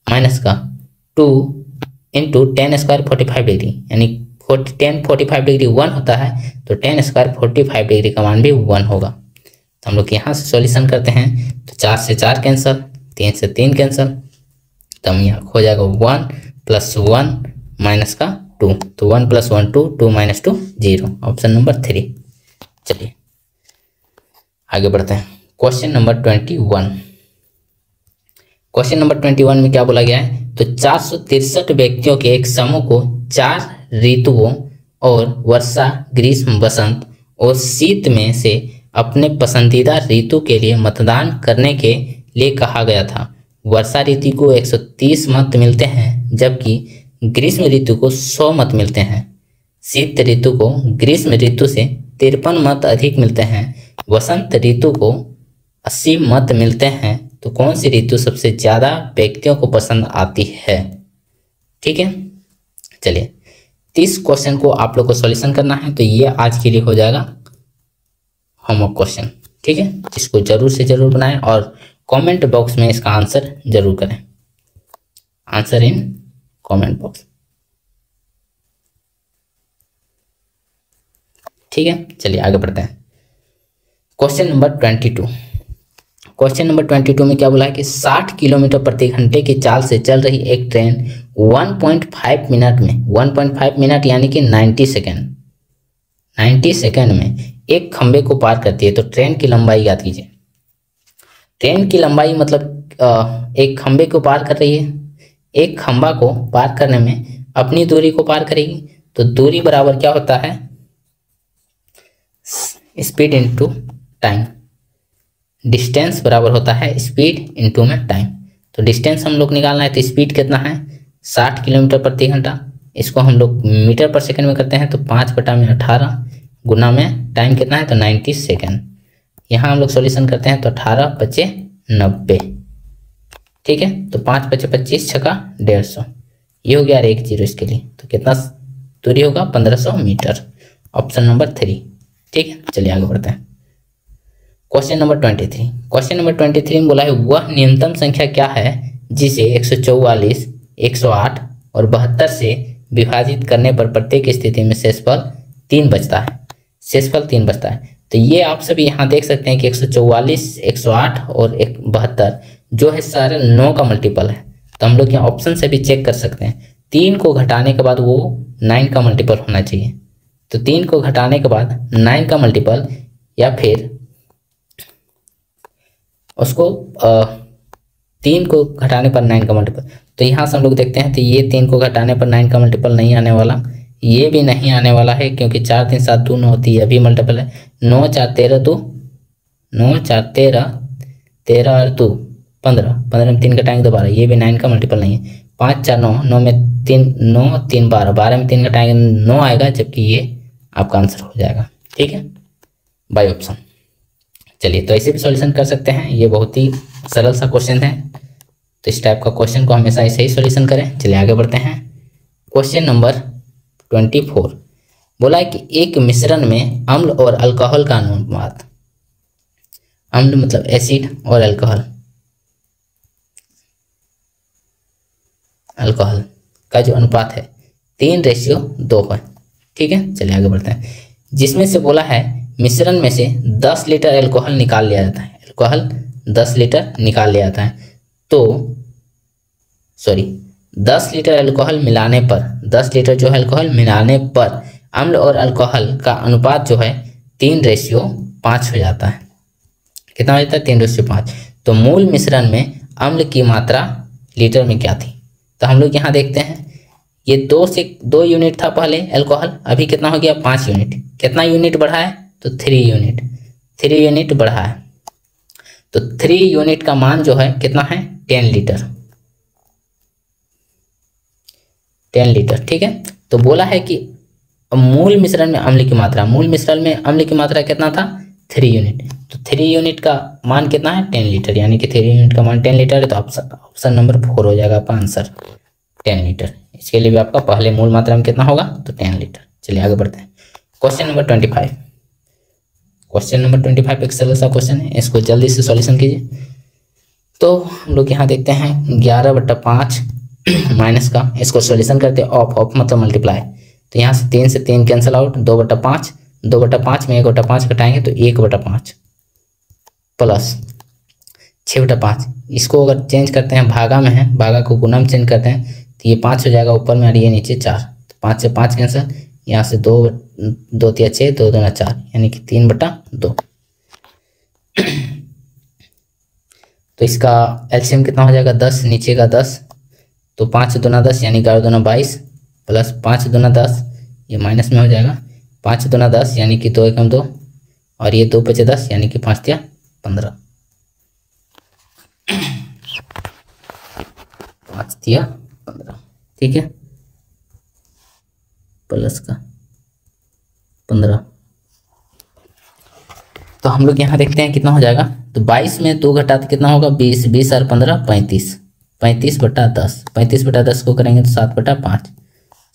माइनस का 2 × tan² 45 डिग्री, यानी 10 45 डिग्री 1 होता है, तो tan² 45 डिग्री का मान भी 1 होगा। तो हम लोग यहाँ से सॉल्यूशन करते हैं तो 4 से 4 कैंसिल, 3 से 3 कैंसिल, तो हम यहाँ हो जाएगा 1 + 1 माइनस का 2, तो 1 + 1 2, 2 - 2 0, ऑप्शन नंबर 3। चलिए आगे बढ़ते हैं। Question number 21। क्वेश्चन नंबर 21 में क्या बोला गया है? तो 463 व्यक्तियों के एक समूह को 4 ऋतुओं और वर्षा, ग्रीष्म, बसंत और शीत में से अपने पसंदीदा ऋतु के लिए मतदान करने के लिए कहा गया था। वर्षा ऋतु को 130 मत मिलते हैं, जबकि ग्रीष्म ऋतु को 100 मत मिलते हैं। शीत ऋतु को ग्रीष्म ऋतु से 53 मत अधिक मिलते हैं। वसंत ऋतु को 80 मत मिलते हैं। तो कौन सी ऋतु सबसे ज़्यादा व्यक्तियों को पसंद आती है? ठीक है, चलिए 30 क्वेश्चन को आप लोग को सॉल्यूशन करना है। तो ये आज के लिए हो जाएगा होमवर्क क्वेश्चन। ठीक है, इसको जरूर से जरूर बनाएं और कमेंट बॉक्स में इसका आंसर जरूर करें। Answer in comment box. ठीक है, चलिए आगे बढ़ते हैं। Question number 22। क्वेश्चन नंबर 22 में क्या बोला है कि 60 किलोमीटर प्रति घंटे की चाल से चल रही एक ट्रेन 1.5 मिनट में, 1.5 मिनट यानी कि 90 सेकेंड, 90 सेकेंड में एक खंबे को पार करती है। तो ट्रेन की लंबाई याद कीजिए। ट्रेन की लंबाई मतलब एक खंबे को पार कर रही है। एक खंबा को पार करने में अपनी दूरी को पार करेगी। तो दूरी बराबर क्या होता है? Speed into time. डिस्टेंस बराबर होता है स्पीड इंटू में टाइम। तो डिस्टेंस हम लोग निकालना है। तो स्पीड कितना है? 60 किलोमीटर प्रति घंटा। इसको हम लोग मीटर पर सेकंड में करते हैं। तो 5/18 गुना में टाइम कितना है? तो 90 सेकेंड। यहाँ हम लोग सॉल्यूशन करते हैं तो 18×5 = 90। ठीक है, तो 5×5 = 25, 6×150। ये हो गया 1 0 इसके लिए। तो कितना दूरी होगा? 1500 मीटर। Option number 3। ठीक है, चलिए आगे बढ़ते हैं। Question number 23। क्वेश्चन नंबर 23 में बोला है वह न्यूनतम संख्या क्या है जिसे 144, 108 और 72 से विभाजित करने पर प्रत्येक स्थिति में शेषफल 3 बचता है। शेषफल 3 बचता है। तो ये आप सभी यहाँ देख सकते हैं कि 144, 108 और 72 जो है सारे 9 का मल्टीपल है। तो हम लोग यहाँ ऑप्शन से भी चेक कर सकते हैं। 3 को घटाने के बाद वो 9 का मल्टीपल होना चाहिए। तो 3 को घटाने के बाद 9 का मल्टीपल या फिर उसको 3 को घटाने पर 9 का मल्टीपल। तो यहाँ से हम लोग देखते हैं तो ये 3 को घटाने पर 9 का मल्टीपल नहीं आने वाला, ये भी नहीं आने वाला है क्योंकि 4 3 7 2 9 होती है, अभी मल्टीपल है। 9 4 13 2, 9 4 13, 13 और 2 15, 15 में 3 घटाएंगे तो 12, ये भी 9 का मल्टीपल नहीं है। 5 4 9, 9 में 3 9 3 12, 12 में 3 घटाएंगे 9 आएगा, जबकि ये आपका आंसर हो जाएगा। ठीक है, बाय ऑप्शन। चलिए, तो ऐसे भी सॉल्यूशन कर सकते हैं। ये बहुत ही सरल सा क्वेश्चन है। तो इस टाइप का क्वेश्चन को हमेशा ऐसे ही सॉल्यूशन करें। चलिए आगे बढ़ते हैं। क्वेश्चन नंबर 24 बोला है कि एक मिश्रण में अम्ल और अल्कोहल का अनुपात, अम्ल मतलब एसिड और अल्कोहल, अल्कोहल का जो अनुपात है 3:2 है। ठीक है, चलिए आगे बढ़ते हैं। जिसमें से बोला है मिश्रण में से 10 लीटर अल्कोहल निकाल लिया जाता है। अल्कोहल 10 लीटर निकाल लिया जाता है। तो 10 लीटर अल्कोहल मिलाने पर, 10 लीटर जो है अल्कोहल मिलाने पर अम्ल और अल्कोहल का अनुपात जो है 3:5 हो जाता है। कितना हो जाता है? 3:5। तो मूल मिश्रण में अम्ल की मात्रा लीटर में क्या थी? तो हम लोग यहाँ देखते हैं ये 2 यूनिट था पहले अल्कोहल, अभी कितना हो गया? 5 यूनिट। कितना यूनिट बढ़ा है? तो 3 यूनिट, 3 यूनिट बढ़ा है। तो 3 यूनिट का मान जो है कितना है? 10 लीटर, 10 लीटर। ठीक है, तो बोला है कि मूल मिश्रण में अम्ल की मात्रा, मूल मिश्रण में अम्ल की मात्रा कितना था? 3 यूनिट। तो 3 यूनिट का मान कितना है? 10 लीटर, यानी कि 3 यूनिट का मान 10 लीटर है। तो ऑप्शन नंबर 4 हो जाएगा आपका आंसर, 10 लीटर। इसके लिए भी आपका पहले मूल मात्रा में कितना होगा? तो 10 लीटर। चलिए आगे बढ़ते हैं। Question number 25। क्वेश्चन नंबर 25 एक सरल सा क्वेश्चन है, इसको जल्दी से सॉल्यूशन कीजिए। तो हम लोग यहाँ देखते हैं 11/5 माइनस का, इसको सॉल्यूशन करते हैं। ऑफ मतलब मल्टीप्लाई। तो यहाँ से 3 से 3 कैंसिल आउट, 2/5, 2/5 में 1/5 घटाएंगे तो 1/5 प्लस 6/5। इसको अगर चेंज करते हैं, भागा में है, भागा को गुना में चेंज करते हैं तो ये 5 हो जाएगा ऊपर में और ये नीचे 4। तो 5 से 5 कैंसिल, यहाँ से 2 2 3 6, 2 2 4, यानी कि 3/2। तो इसका एलसीएम कितना हो जाएगा? 10, नीचे का 10, तो 5 दूना 10 यानी 11 दूना 22 प्लस 5 दूना 10, ये माइनस में हो जाएगा। 5 दूना 10 यानी कि 2 एकम 2 और ये 2 5 10 यानी कि 5 तिया 15। 5 दिया 15, ठीक है, प्लस का 15। तो हम लोग यहाँ देखते हैं कितना हो जाएगा। तो 22 में 2 घटा तो कितना होगा 20, 20 और 15 35, 35/10, 35/10 को करेंगे तो 7/5,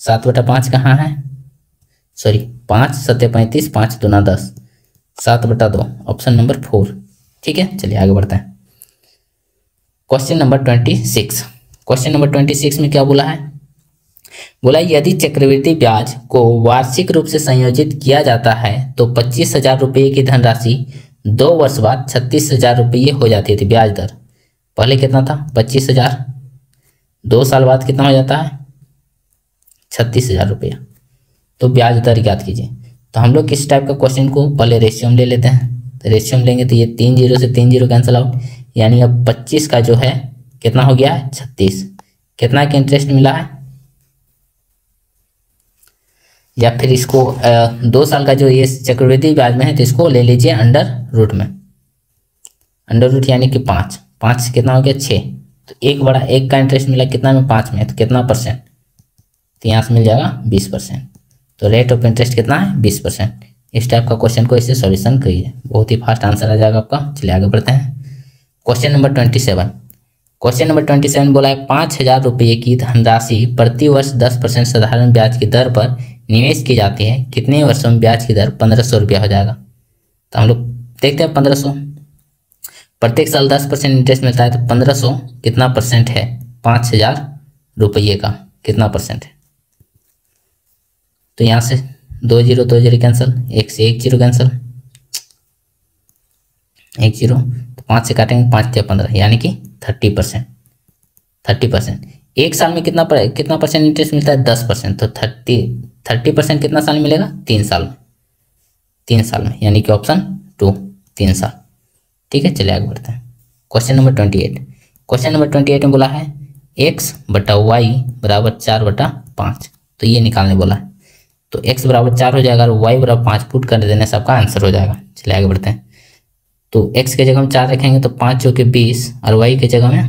7/5 कहाँ है, सॉरी 5 7 35, 5 दूना 10, 7/2, ऑप्शन नंबर 4, ठीक है। चलिए आगे बढ़ते हैं। क्वेश्चन नंबर 26, क्वेश्चन नंबर 26 में क्या बोला है, बोला यदि चक्रवृद्धि ब्याज को वार्षिक रूप से संयोजित किया जाता है तो 25,000 रुपये की धनराशि 2 वर्ष बाद 36,000 रुपये हो जाती थी ब्याज दर। पहले कितना था 25,000, 2 साल बाद कितना हो जाता है 36,000 रुपया। तो ब्याज दर ज्ञात कीजिए। तो हम लोग किस टाइप का क्वेश्चन को पहले रेशियो में ले लेते हैं। तो रेशियो में लेंगे तो ये 3 0 से 3 0 कैंसिल आउट, यानी अब 25 का जो है कितना हो गया है 36। कितना का इंटरेस्ट मिला है, या फिर इसको 2 साल का जो ये चक्रवृद्धि ब्याज में है तो इसको ले लीजिए अंडर रूट में, अंडर रूट यानी कि 5, 5 कितना हो गया 6। तो एक का इंटरेस्ट मिला कितना में 5 में, तो कितना परसेंट, तो यहाँ से मिल जाएगा 20%। तो रेट ऑफ इंटरेस्ट कितना है 20%। इस टाइप का क्वेश्चन को इसे सॉल्यूशन करिए, बहुत ही फास्ट आंसर आ जाएगा आपका। चलिए आगे बढ़ते हैं। क्वेश्चन नंबर 27, क्वेश्चन नंबर 27 बोला है 5,000 रुपये की धनराशि प्रति वर्ष 10% साधारण ब्याज की दर पर निवेश की जाती है, कितने वर्षों में ब्याज की दर 1,500 रुपया हो जाएगा। तो हम लोग देखते हैं 1,500, प्रत्येक साल 10% इंटरेस्ट मिलता है, तो 1,500 कितना परसेंट है 5,000 रुपये का कितना परसेंट है। तो यहाँ से 2 0 2 0 कैंसिल, 1 से 1 0 कैंसिल, 1 0, तो 5 से काटेंगे 5 से 15 यानी कि 30%, 30%। एक साल में कितना परसेंट इंटरेस्ट मिलता है 10%, तो 30% कितना साल में मिलेगा 3 साल में, 3 साल में, यानी कि ऑप्शन 2 3 साल, ठीक है। चलिए आगे बढ़ते हैं। क्वेश्चन नंबर 28, क्वेश्चन नंबर 28 में बोला है x/y बराबर 4/5, तो ये निकालने बोला है। तो x बराबर 4 हो जाएगा और y बराबर 5 पुट कर देने से आपका आंसर हो जाएगा। चलिए आगे बढ़ते हैं। तो x के जगह हम 4 रखेंगे तो 5 चौके 20 और y के जगह में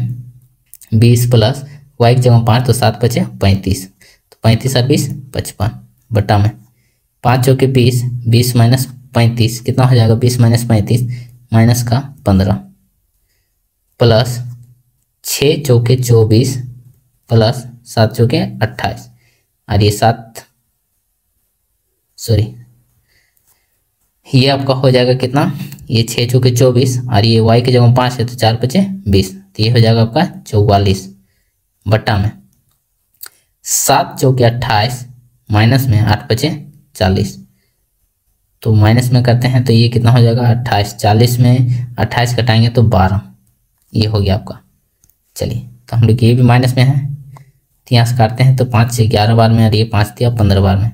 20 प्लस y की जगह 5 तो 7 बचे 35, तो 35 और 20 55 बटा में 5 चौके 20, 20 माइनस 35 कितना हो जाएगा 20 माइनस 35 माइनस का 15 प्लस 6 चौके 24 प्लस 7 चौके 28 और ये 7 सॉरी ये आपका हो जाएगा कितना, ये 6 चौके 24 और ये y की जगह 5 है तो 4 बचे 20, तो ये हो जाएगा आपका 44 बटा में 7 चौके 28 माइनस में 8 बचे 40, तो माइनस में करते हैं तो ये कितना हो जाएगा 28, 40 में 28 घटाएंगे तो 12, ये हो गया आपका। चलिए तो हम लोग ये भी माइनस में है तो यहाँ से काटते हैं तो 5 से 11 बार में और ये 5 दिया 15 बार में,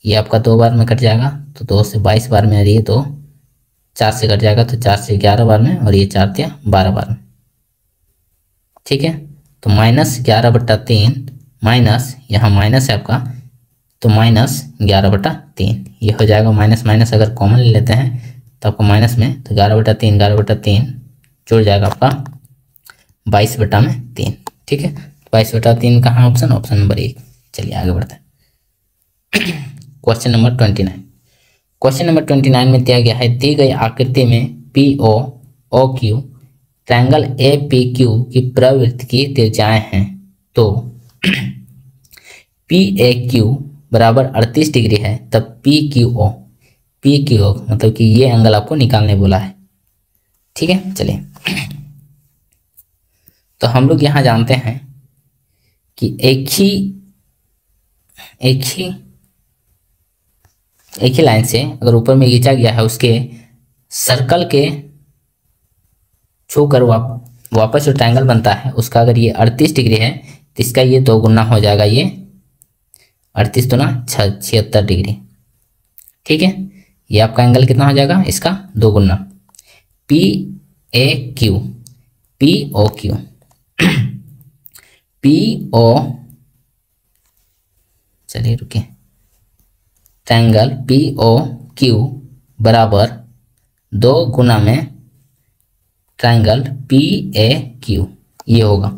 ये आपका 2 बार में कट जाएगा, तो 2 से 22 बार में और ये 2 4 से कट जाएगा, तो 4 से 11 बार में और ये 4 दिया 12 बार में, ठीक है। तो -11/3 माइनस यहाँ माइनस है आपका, तो -11/3 ये हो जाएगा। माइनस माइनस अगर कॉमन ले लेते हैं तो आपको माइनस में तो 11/3 जुड़ जाएगा आपका 22/3, ठीक है। 22/3 कहाँ ऑप्शन, ऑप्शन नंबर 1। चलिए आगे बढ़ते हैं। क्वेश्चन नंबर 29, क्वेश्चन नंबर 29 में दिया गया है दी गई आकृति में POOQ ट्रायंगल APQ की प्रवृत्ति की त्रिज्याएं हैं। तो PAQ बराबर 38 डिग्री है, तब PQO मतलब कि ये एंगल आपको निकालने बोला है, ठीक है। चलिए तो हम लोग यहाँ जानते हैं कि एक ही लाइन से अगर ऊपर में खींचा गया है उसके सर्कल के छूकर वापस जो ट्रायंगल बनता है उसका अगर ये 38 डिग्री है तो इसका ये 2 गुना हो जाएगा, ये 38 दूना 76 डिग्री, ठीक है। ये आपका एंगल कितना हो जाएगा, इसका 2 गुना। चलिए रुकिए, ट्रायंगल POQ बराबर 2 गुना में ट्रायंगल PAQ ये होगा।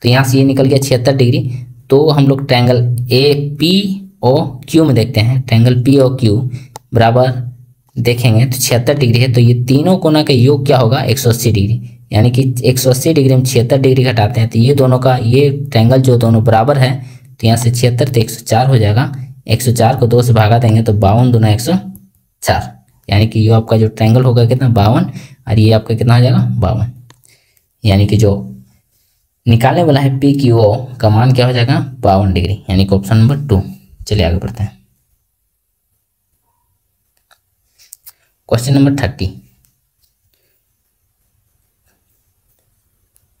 तो यहाँ से ये निकल गया 76 डिग्री। तो हम लोग triangle A P O Q में देखते हैं, ट्रायंगल पी ओ क्यू बराबर देखेंगे तो 76 डिग्री है, तो ये तीनों कोना का योग क्या होगा 180 डिग्री, यानी कि 180 डिग्री में 76 डिग्री घटाते हैं तो ये दोनों का, ये ट्रायंगल जो दोनों बराबर है तो यहाँ से 76 तो 104 हो जाएगा, 104 को 2 से भागा देंगे तो 52 दूना 104, यानी कि ये आपका जो ट्रायंगल होगा कितना 52 और ये आपका कितना हो जाएगा 52, यानी कि जो निकालने वाला है पी क्यू ओ का मान क्या हो जाएगा 52 डिग्री, यानी कि ऑप्शन नंबर 2। चलिए आगे बढ़ते हैं। Question number 30।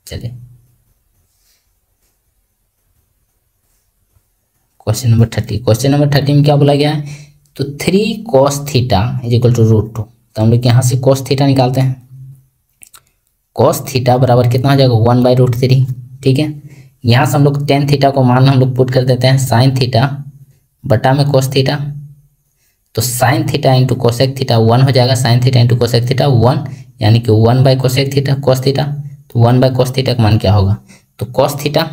चलिए क्वेश्चन नंबर 30। क्वेश्चन नंबर 30 में क्या बोला गया है, तो 3 cos theta is equal to √2। तो हम लोग यहाँ से cos थीटा निकालते हैं। cos थीटा बराबर कितना हो जाएगा 1/√3। ठीक है, यहाँ से हम लोग tan थीटा को मान हम लोग पुट कर देते हैं sin थीटा बटा में cos थीटा, तो sin theta into cosec theta 1 हो जाएगा, sin theta into cosec theta 1, यानी कि 1/कोसेक थीटा cos थीटा, तो 1/cos थीटा का मान क्या होगा, तो cos थीटा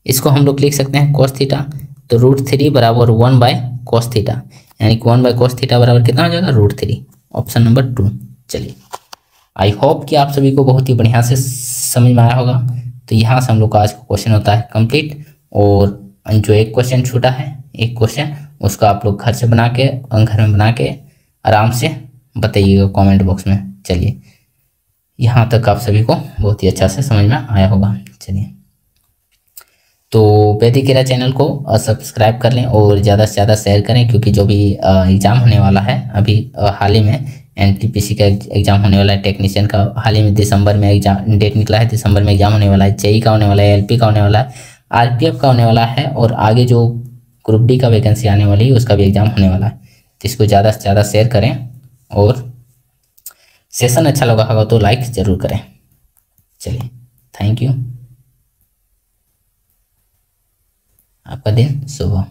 इसको हम लोग लिख सकते हैं cos थीटा, तो √3 बराबर 1/cos थीटा, यानी कि 1/cos थीटा बराबर कितना हो जाएगा √3, ऑप्शन नंबर 2। चलिए आई होप कि आप सभी को बहुत ही बढ़िया से समझ में आया होगा। तो यहाँ से हम लोग का आज का क्वेश्चन होता है कंप्लीट, और जो एक क्वेश्चन छूटा है, एक क्वेश्चन उसको आप लोग घर से बना के, घर में बना के आराम से बताइएगा कमेंट बॉक्स में। चलिए यहाँ तक आप सभी को बहुत ही अच्छा से समझ में आया होगा। चलिए तो वैदिक एरा चैनल को सब्सक्राइब कर लें और ज़्यादा से ज़्यादा शेयर करें, क्योंकि जो भी एग्ज़ाम होने वाला है अभी हाल ही में NTPC का एग्ज़ाम होने वाला है, टेक्नीशियन का हाल ही में दिसंबर में एग्जाम डेट निकला है, दिसंबर में एग्ज़ाम होने वाला है, JEE का होने वाला है, LP का होने वाला है, RPF का होने वाला है, और आगे जो ग्रुप D का वैकेंसी आने वाली है उसका भी एग्ज़ाम होने वाला है। तो इसको ज़्यादा से ज़्यादा शेयर करें, और सेशन अच्छा लगा होगा तो लाइक ज़रूर करें। चलिए थैंक यू, आपका दिन शुभ हो।